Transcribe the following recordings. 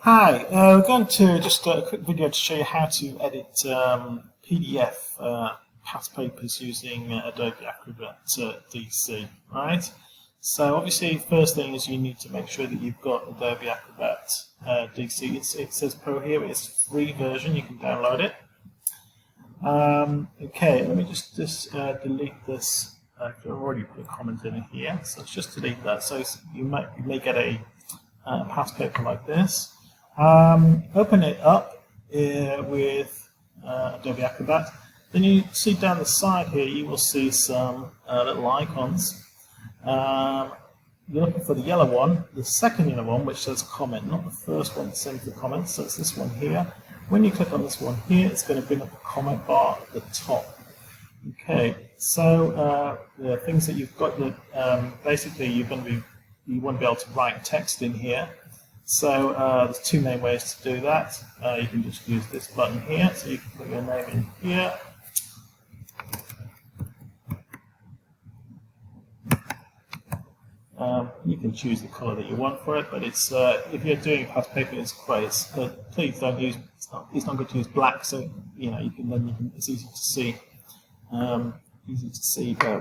Hi, we're going to just a quick video to show you how to edit PDF past papers using Adobe Acrobat DC, right? So obviously first thing is you need to make sure that you've got Adobe Acrobat DC. It says Pro here, it's a free version, you can download it. Okay, let me just delete this. I've already put a comment in here, so let's just delete that. So you may get a past paper like this. Open it up with Adobe Acrobat. Then you see down the side here, you will see some little icons. You're looking for the yellow one, the second yellow one, which says comment, not the first one, same for comments. So it's this one here. When you click on this one here, it's going to bring up the comment bar at the top. Okay, so the things that you've got, basically you want to be able to write text in here. So there's two main ways to do that. You can just use this button here, so you can put your name in here. You can choose the color that you want for it, but it's if you're doing past paper, it's great. But please don't use. It's not good to use black, so it's easy to see.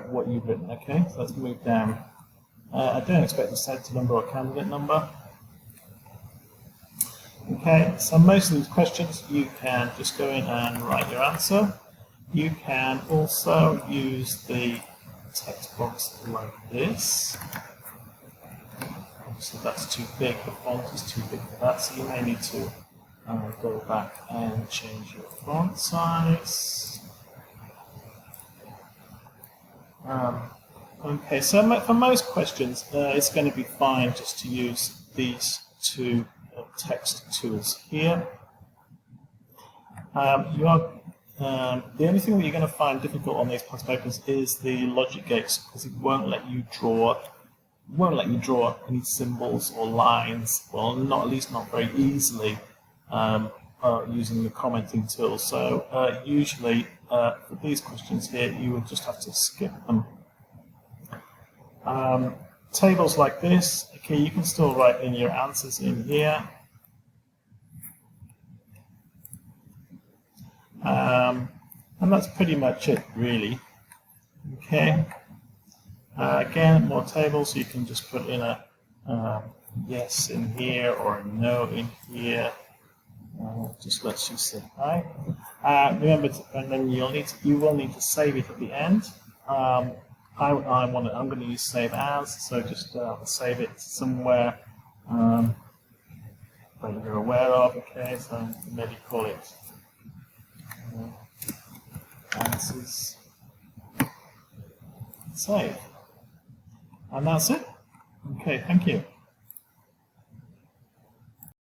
What you've written. Okay, so let's move down. I don't expect this to set number or candidate number. Okay, so most of these questions you can just go in and write your answer. You can also use the text box like this. So that's too big, the font is too big for that, so you may need to go back and change your font size. Okay, so for most questions, it's going to be fine just to use these two text tools here. The only thing that you're going to find difficult on these past papers is the logic gates, because it won't let you draw any symbols or lines, well, at least not very easily, using the commenting tool. So usually for these questions here, you would just have to skip them. Tables like this, okay, you can still write in your answers in here. And that's pretty much it, really. Okay. Again, more tables, so you can just put in a yes in here or a no in here. Just lets you see, right? Remember, and then you will need to save it at the end. I'm going to use save as, so just save it somewhere that you're aware of. Okay, so maybe call it answers. Save, and that's it. Okay, thank you.